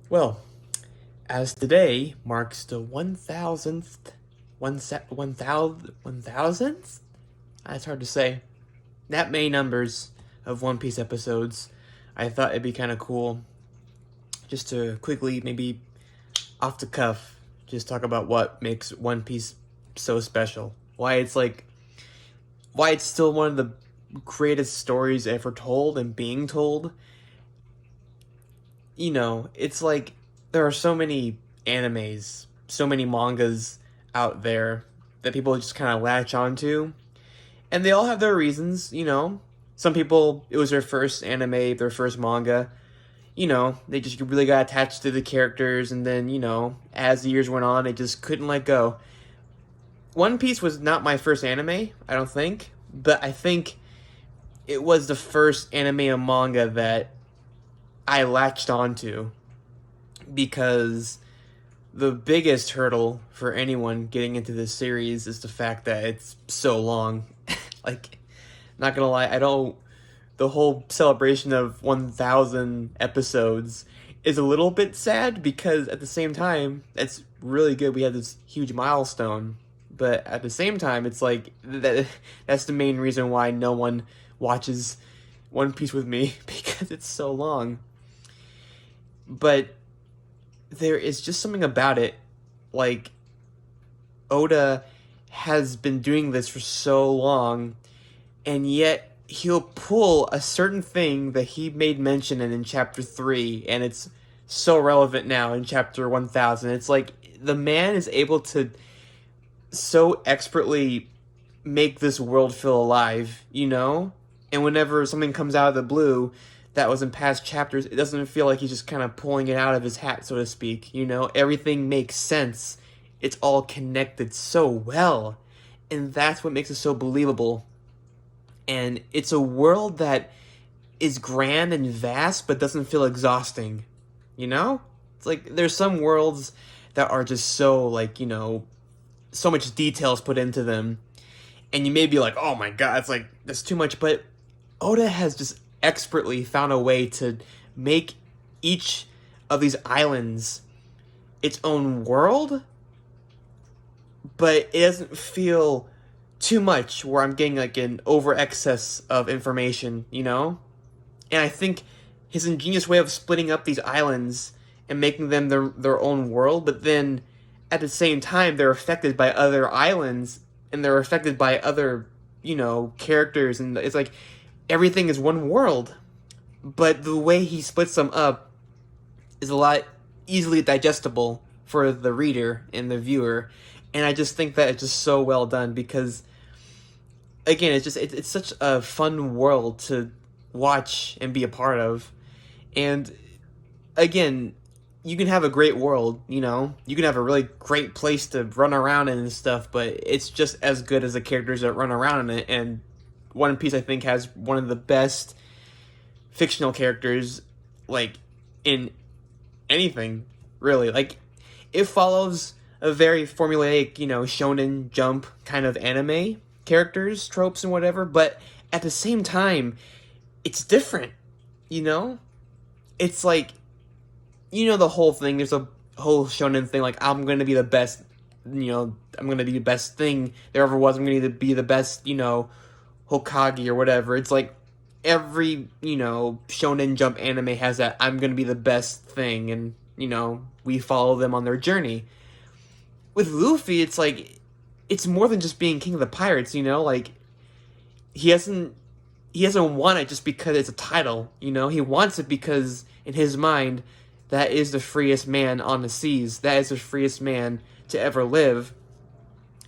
Well, as today marks the 1000th, 1000th? That's hard to say. That many numbers of One Piece episodes, I thought it'd be kind of cool just to quickly, maybe off the cuff, just talk about what makes One Piece so special. Why it's still one of the greatest stories ever told and being told. It's like there are so many animes, so many mangas out there that people just kind of latch onto, and they all have their reasons. Some people, it was their first anime, their first manga. They just really got attached to the characters, and then, as the years went on, they just couldn't let go. One Piece was not my first anime, I don't think, but I think it was the first anime and manga that I latched onto because the biggest hurdle for anyone getting into this series is the fact that it's so long. Like, not gonna lie, I don't. The whole celebration of 1,000 episodes is a little bit sad because at the same time, it's really good. We had this huge milestone, but at the same time, it's like that's the main reason why no one watches One Piece with me because it's so long. But there is just something about it, like Oda has been doing this for so long, and yet he'll pull a certain thing that he made mention in chapter 3, and it's so relevant now in chapter 1000. It's like the man is able to so expertly make this world feel alive. And whenever something comes out of the blue that was in past chapters, it doesn't feel like he's just kind of pulling it out of his hat, so to speak. Everything makes sense. It's all connected so well. And that's what makes it so believable. And it's a world that is grand and vast, but doesn't feel exhausting. It's like there's some worlds that are just so, like, so much details put into them. And you may be like, oh my god, it's like, that's too much. But Oda has just expertly found a way to make each of these islands its own world, but it doesn't feel too much where I'm getting like an over excess of information. And I think his ingenious way of splitting up these islands and making them their own world, but then at the same time they're affected by other islands and they're affected by other, characters, and it's like everything is one world. But the way he splits them up is a lot easily digestible for the reader and the viewer. And I just think that it's just so well done because, again, it's such a fun world to watch and be a part of. And again, you can have a great world. You can have a really great place to run around in and stuff, but it's just as good as the characters that run around in it. And One Piece, I think, has one of the best fictional characters, like, in anything, really. Like, it follows a very formulaic, Shonen Jump kind of anime characters, tropes, and whatever, but at the same time, it's different, you know? It's like, the whole thing, there's a whole shonen thing, like, I'm gonna be the best, I'm gonna be the best thing there ever was, I'm gonna be the best, Hokage or whatever. It's like, every, Shonen Jump anime has that, I'm gonna be the best thing, and, we follow them on their journey. With Luffy, it's like, it's more than just being king of the pirates, like, he doesn't want it just because it's a title, he wants it because, in his mind, that is the freest man on the seas. That is the freest man to ever live.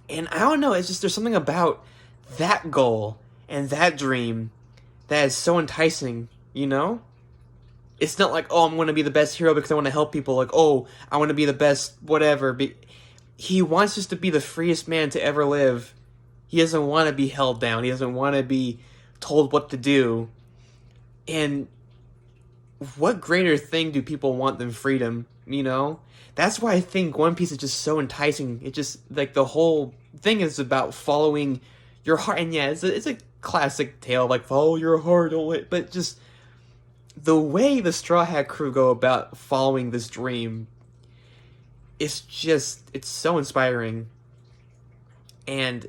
And I don't know, it's just, there's something about that goal and that dream that is so enticing. It's not like, oh, I'm going to be the best hero because I want to help people. Like, oh, I want to be the best whatever. He wants just to be the freest man to ever live. He doesn't want to be held down. He doesn't want to be told what to do. And what greater thing do people want than freedom, That's why I think One Piece is just so enticing. It just, like, the whole thing is about following your heart. And yeah, it's a classic tale, like, follow your heart, but just, the way the Straw Hat Crew go about following this dream it's so inspiring. And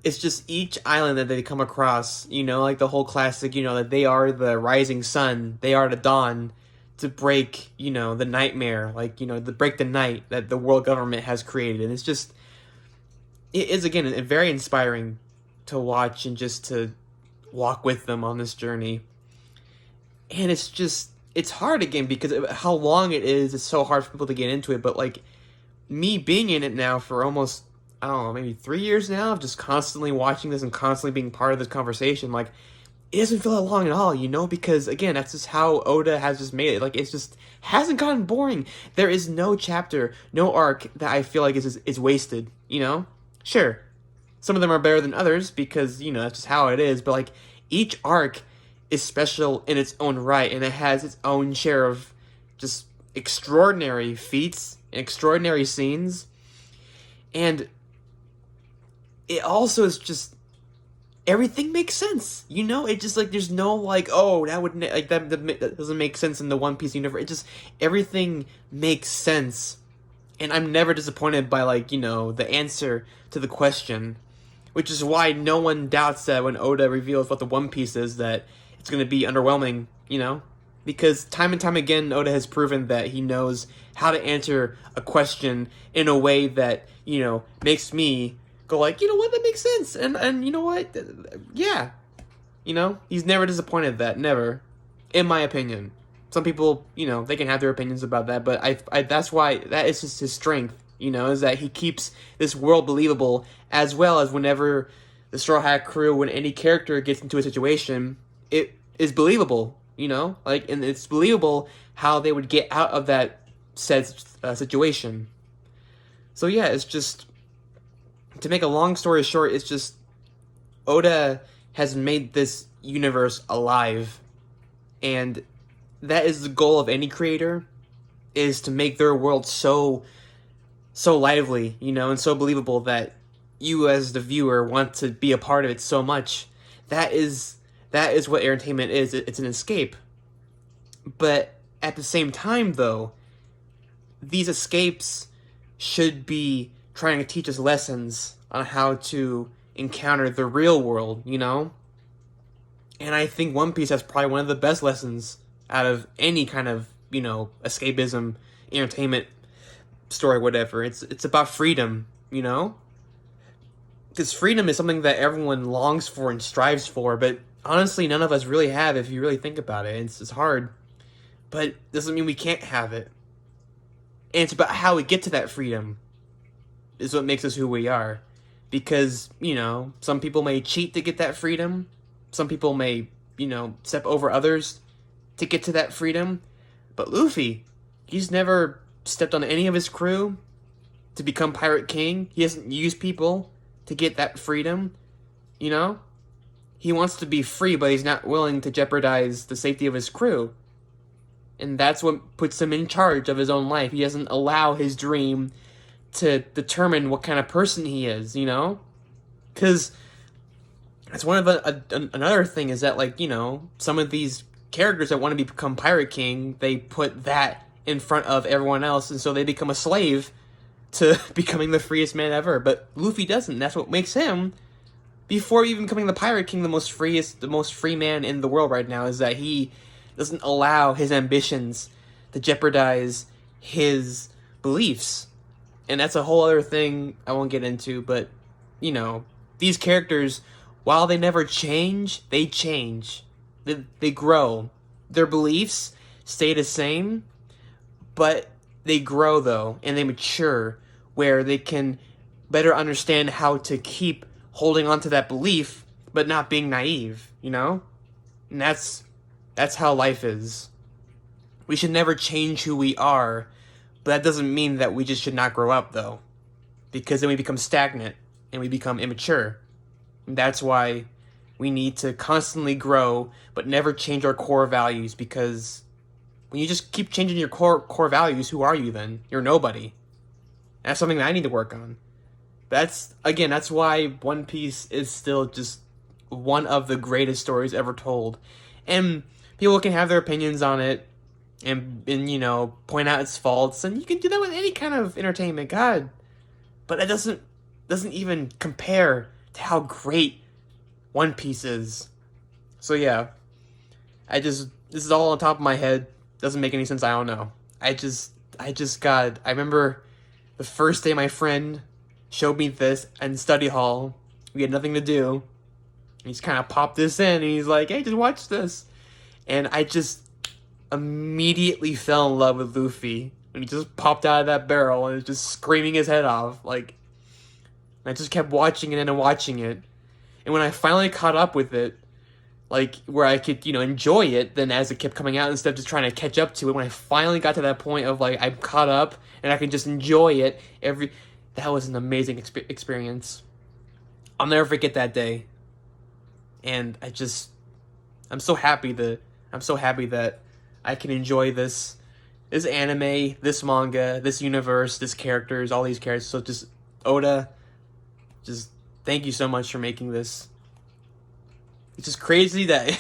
it's just each island that they come across, like the whole classic, that they are the rising sun, they are the dawn to break, the nightmare, like, to break the night that the world government has created. And it is, again, very inspiring to watch and just to walk with them on this journey. And it's hard again because of how long it is. It's so hard for people to get into it. But like me being in it now for almost, I don't know, maybe 3 years now of just constantly watching this and constantly being part of this conversation, like it doesn't feel that long at all, because again, that's just how Oda has just made it. Like it's just hasn't gotten boring. There is no chapter, no arc that I feel like is wasted, Sure, some of them are better than others because, that's just how it is, but like each arc is special in its own right, and it has its own share of just extraordinary feats and extraordinary scenes. And it also is just everything makes sense, It just like there's no like, oh, that would like that doesn't make sense in the One Piece universe. It just everything makes sense, and I'm never disappointed by like the answer to the question, which is why no one doubts that when Oda reveals what the One Piece is, that it's going to be underwhelming, because time and time again Oda has proven that he knows how to answer a question in a way that makes me go like, what, that makes sense, and you know what, yeah, he's never disappointed. That never, in my opinion. Some people, they can have their opinions about that, but I that's why that is just his strength, is that he keeps this world believable, as well as whenever the Straw Hat Crew, when any character gets into a situation, it is believable, like, and it's believable how they would get out of that said situation. So yeah, it's just, to make a long story short, it's just Oda has made this universe alive, and that is the goal of any creator, is to make their world so lively, and so believable that you as the viewer want to be a part of it so much. That is what entertainment is. It's an escape. But at the same time, though, these escapes should be trying to teach us lessons on how to encounter the real world, And I think One Piece has probably one of the best lessons out of any kind of, escapism, entertainment story, whatever. It's about freedom, Because freedom is something that everyone longs for and strives for, but honestly, none of us really have if you really think about it. It's hard. But doesn't mean we can't have it. And it's about how we get to that freedom is what makes us who we are. Because, some people may cheat to get that freedom. Some people may, step over others to get to that freedom. But Luffy, he's never stepped on any of his crew to become Pirate King. He hasn't used people to get that freedom, He wants to be free, but he's not willing to jeopardize the safety of his crew. And that's what puts him in charge of his own life. He doesn't allow his dream to determine what kind of person he is, Because that's one of another thing is that, like, some of these characters that want to become Pirate King, they put that in front of everyone else, and so they become a slave to becoming the freest man ever. But Luffy doesn't. That's what makes him, before even becoming the Pirate King, the most free man in the world right now, is that he doesn't allow his ambitions to jeopardize his beliefs. And that's a whole other thing I won't get into, but, these characters, while they never change, they change. They grow. Their beliefs stay the same, but they grow, though, and they mature, where they can better understand how to keep holding on to that belief, but not being naive, And that's how life is. We should never change who we are, but that doesn't mean that we just should not grow up, though. Because then we become stagnant, and we become immature. And that's why we need to constantly grow, but never change our core values, because when you just keep changing your core values, who are you then? You're nobody. That's something that I need to work on. That's why One Piece is still just one of the greatest stories ever told. And people can have their opinions on it and you know, point out its faults, and you can do that with any kind of entertainment, God. But it doesn't even compare to how great One Piece is. So yeah, this is all on top of my head. Doesn't make any sense. I don't know. I remember the first day my friend showed me this in study hall. We had nothing to do. He's kind of popped this in, and he's like, "Hey, just watch this." And I just immediately fell in love with Luffy when he just popped out of that barrel and was just screaming his head off. Like, I just kept watching it and watching it. And when I finally caught up with it, like, where I could, you know, enjoy it, then as it kept coming out, instead of just trying to catch up to it, when I finally got to that point of, like, I'm caught up and I can just enjoy it, that was an amazing experience. I'll never forget that day. And I'm so happy that I can enjoy this anime, this manga, this universe, this characters, all these characters. So just, Oda, just thank you so much for making this. It's just crazy that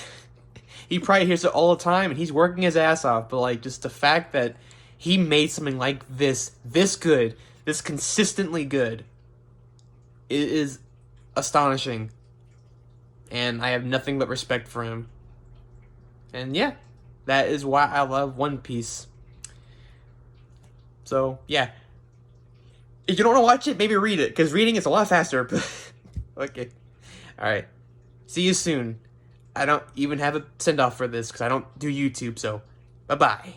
he probably hears it all the time and he's working his ass off, but like, just the fact that he made something like this good, this consistently good, it is astonishing. And I have nothing but respect for him. And yeah, that is why I love One Piece. So yeah, if you don't want to watch it, maybe read it, because reading is a lot faster. Okay, all right. See you soon. I don't even have a send-off for this because I don't do YouTube, so bye-bye.